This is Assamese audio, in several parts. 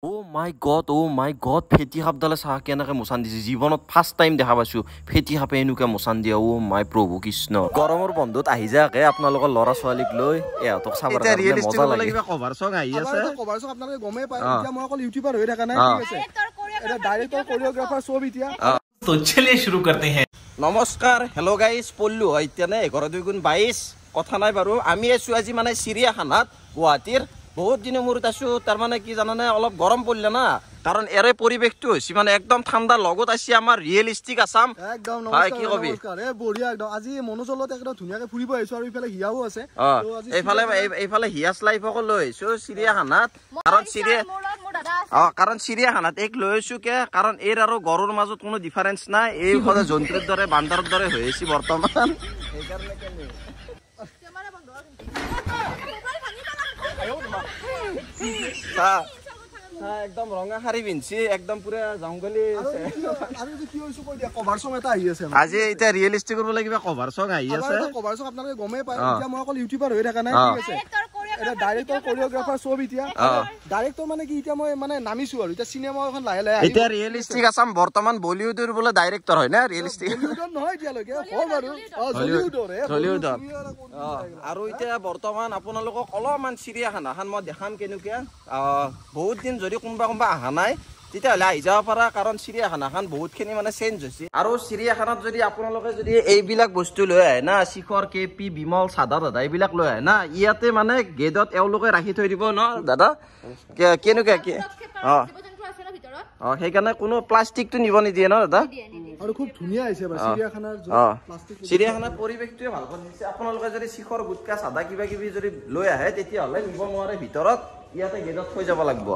Oh my god, ফেটি সাপডালে চাহ কেনেকে মোচান দিছে জীৱনত ফাৰ্ষ্ট টাইম দেখা পাইছো ফেটি সাপে এনেকুৱা মোচান দিয়া ও মাই প্ৰভু কৃষ্ণ গৰমৰ বন্ধত আহি যাকে আপোনালোকৰ ল'ৰা ছোৱালীক লৈ এহঁতক চাবৰ কাৰণে মজা লাগে কিবা কভাৰ সং আহি আছে কভাৰ সং আপোনালোকে গমে পায় এতিয়া মই অকল ইউটিউবাৰ হৈ থাকা নাই ঠিক আছে এটা ডাইৰেক্টৰ কোৰিওগ্ৰাফাৰ সব এতিয়া তো চলিয়ে শুৰু কৰতে हैं নমস্কাৰ হেল্ল' গাইস পল্লু হইতেনে 11/2 কথা নাই বাৰু আমি আছো আজি মানে চিৰিয়াখানাত গুৱাহাটীৰ বহুত দিনৰ মূৰত আছো তাৰ মানে কি জানানে অলপ গৰম পৰিলে না কাৰণ এৰে পৰিবেশটো হৈছে মানে একদম ঠাণ্ডা লগত আছে আমাৰ ৰিয়েলিস্টিক আসাম একদম নমস্কাৰ এ বঢ়িয়া একদম আজি মনোজলত একদম ধুনিয়াকে ফুৰিব আহিছো আৰু ইফালে হিয়াও আছে তো আজি এইফালে হিয়াস লাইফক লৈ আহিছো চিৰিয়াখানাত কাৰণ চিৰিয়াখানাত এক লৈ আহিছো কে কাৰণ এৰ আৰু গৰুৰ মাজত কোনো ডিফাৰেন্স নাই এই সদা জন্তুৰ দৰে বান্দাৰৰ দৰে হৈ আছে বৰ্তমান এই কাৰণে কেনে একদম ৰঙা শাৰী পিন্ধছি একদম পুৰা জংগলী আৰু কি হৈছো কৈ দিয়া কভাৰ সং এটা আহি আছে আজি এটা ৰিয়েলিস্টিক কৰিব লাগিব কভাৰ সং আহি আছে কভাৰ সং আপোনালোকে গমে পায় এতিয়া মই অকল ইউটিউবাৰ হৈ থাকা নাই ঠিক আছে এটা ডাইৰেক্টৰ কোৰিওগ্ৰাফাৰ সব এতিয়া ডাইৰেক্টৰ মানে কি এতিয়া মই মানে নামিছো আৰু এতিয়া সিনেমা এখন লাহে লাহে এতিয়া ৰিয়েলিস্টিক আসাম বৰ্তমান বলিউডৰ বলে ডাইৰেক্টৰ হয় না ৰিয়েলিস্টিক বলিউডৰ নহয় এতিয়া লৈকে হয় বাৰু হলিউডৰ আৰু এতিয়া বৰ্তমান আপোনালোকক অলপমান চিৰিয়াখানাখন মই দেখাম কেনেকুৱা বহুত দিন যদি কোনোবা আহা নাই তেতিয়াহ'লে আহি যাব পাৰা কাৰণ চিৰিয়াখানাখন বহুতখিনি মানে চেঞ্জ হৈছে আৰু চিৰিয়াখানাত যদি আপোনালোকে যদি এইবিলাক বস্তু লৈ আহে না শিখৰ কেপি বিমল চাদা দাদা এইবিলাক লৈ আহে না ইয়াতে মানে গেটত এওঁলোকে ৰাখি থৈ দিব ন দাদা কেনেকুৱা কি সেইকাৰণে কোনো প্লাষ্টিকটো নিব নিদিয়ে ন দাদা আৰু খুব ধুনীয়া হৈছে চিৰিয়াখানাৰ চিৰিয়াখানাৰ পৰিৱেশটোৱে ভাল কৰিছে আপোনালোকে যদি শিখৰ গুটকা চাদা কিবা কিবি যদি লৈ আহে তেতিয়াহ'লে নিব নোৱাৰে ভিতৰত ইয়াতে গেটত থৈ যাব লাগিব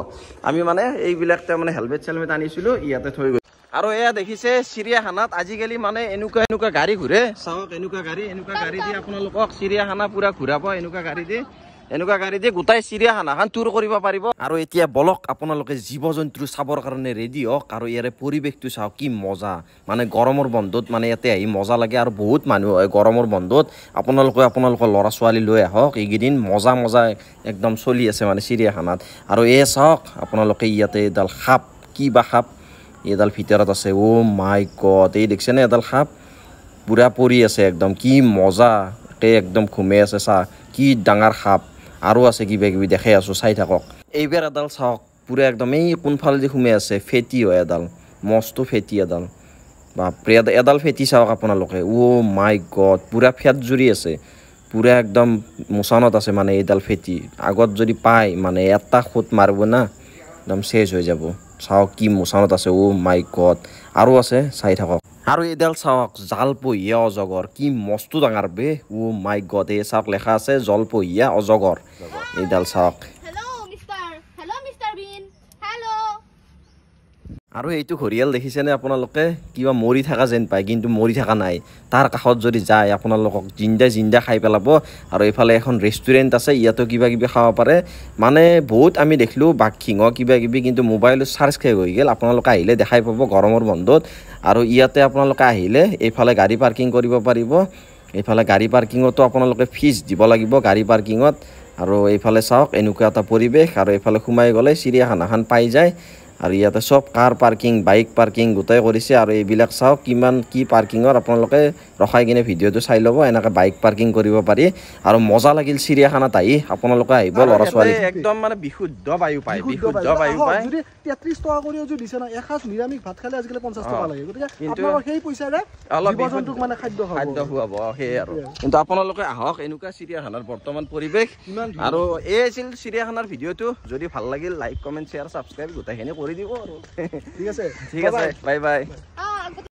আমি মানে এইবিলাক মানে হেলমেট চেলমেট আনিছিলো ইয়াতে থৈ গৈ আৰু এয়া দেখিছে চিৰিয়াখানাত আজিকালি মানে এনেকুৱা গাড়ী ঘূৰে চাওক এনেকুৱা গাড়ী দি আপোনালোকক চিৰিয়াখানা পুৰা ঘূৰাব এনেকুৱা গাড়ী দি গোটাই চিৰিয়াখানাখন টুৰ কৰিব পাৰিব আৰু এতিয়া বলক আপোনালোকে জীৱ জন্তু চাবৰ কাৰণে ৰেডি হওক আৰু ইয়াৰে পৰিৱেশটো চাওক কি মজা মানে গৰমৰ বন্ধত মানে ইয়াতে আহি মজা লাগে আৰু বহুত মানুহ হয় গৰমৰ বন্ধত আপোনালোকৰ ল'ৰা ছোৱালী লৈ আহক এইকেইদিন মজা একদম চলি আছে মানে চিৰিয়াখানাত আৰু এই চাওক আপোনালোকে ইয়াতে এডাল সাপ কি বা সাপ এডাল ভিতৰত আছে অ' মাই গড এই দেখিছেনে এডাল সাপ পুৰা পৰি আছে একদম কি মজা একদম ঘুমে আছে চা কি ডাঙৰ সাপ আৰু আছে কিবা কিবি দেখাই আছো চাই থাকক এইবাৰ এডাল চাওক পুৰা একদম এই কোনফালেদি ঘুমে আছে ফেটি হয় এডাল মস্ত ফেটি এডাল বাপৰে এডাল ফেটি চাওক আপোনালোকে অ' মাই গড পুৰা ফেট জুৰি আছে পুৰা একদম মোচানত আছে মানে এইডাল ফেটি আগত যদি পায় মানে এটা খুট মাৰিব না একদম চেজ হৈ যাব চাওক কি মোচানত আছে অ' মাই গড আৰু আছে চাই থাকক আৰু এডাল চাওক জালপহীয়া অজগৰ কি মস্ত ডাঙৰ বে অ' মাই গড এই চাওক লেখা আছে জলপহীয়া অজগৰ এইডাল চাওক আৰু এইটো ঘৰিয়াল দেখিছেনে আপোনালোকে কিবা মৰি থকা যেন পায় কিন্তু মৰি থকা নাই তাৰ কাষত যদি যায় আপোনালোকক জিন্দা খাই পেলাব আৰু এইফালে এখন ৰেষ্টুৰেণ্ট আছে ইয়াতো কিবা কিবি খাব পাৰে মানে বহুত আমি দেখিলোঁ বাঘ সিংহ কিবা কিবি কিন্তু মোবাইলত চাৰ্জ খাই হৈ গ'ল আপোনালোকে আহিলে দেখাই পাব গৰমৰ বন্ধত আৰু ইয়াতে আপোনালোকে আহিলে এইফালে গাড়ী পাৰ্কিং কৰিব পাৰিব এইফালে গাড়ী পাৰ্কিঙতো আপোনালোকে ফিজ দিব লাগিব গাড়ী পাৰ্কিঙত আৰু এইফালে চাওক এনেকুৱা এটা পৰিৱেশ আৰু এইফালে সোমাই গ'লে চিৰিয়াখানাখন পাই যায় আৰু ইয়াতে সব কাৰ পাৰ্কিং বাইক পাৰ্কিং গোটাই কৰিছে আৰু এইবিলাক চাওক কিমান কি পাৰ্কিঙৰ আপোনালোকে ৰখাই কিনে ভিডিঅ'টো চাই ল'ব এনেকৈ বাইক পাৰ্কিং কৰিব পাৰি আৰু মজা লাগিল চিৰিয়াখানাত আহি আপোনালোকে আহিব ল'ৰা ছোৱালী একদম মানে বিশুদ্ধ বায়ু পায় যদি 33 টকা কৰিও যদি দিছে না এসাঁজ নিৰামিষ ভাত খালে আজিকালি 50 টকা লাগে গতিকে আপোনালোকৰ সেই পইচাৰে অলপ জীৱ-জন্তুক মানে খাদ্য খুৱাব সেই আৰু কিন্তু আপোনালোকে আহক এনেকুৱা চিৰিয়াখানাৰ বৰ্তমান পৰিৱেশ আৰু এই আছিল চিৰিয়াখানাৰ ভিডিঅ'টো যদি ভাল লাগিল লাইক কমেণ্ট শ্বেয়াৰ ছাবস্ক্ৰাইব গোটেইখিনি কৰি দিব আৰু ঠিক আছে বাই বাই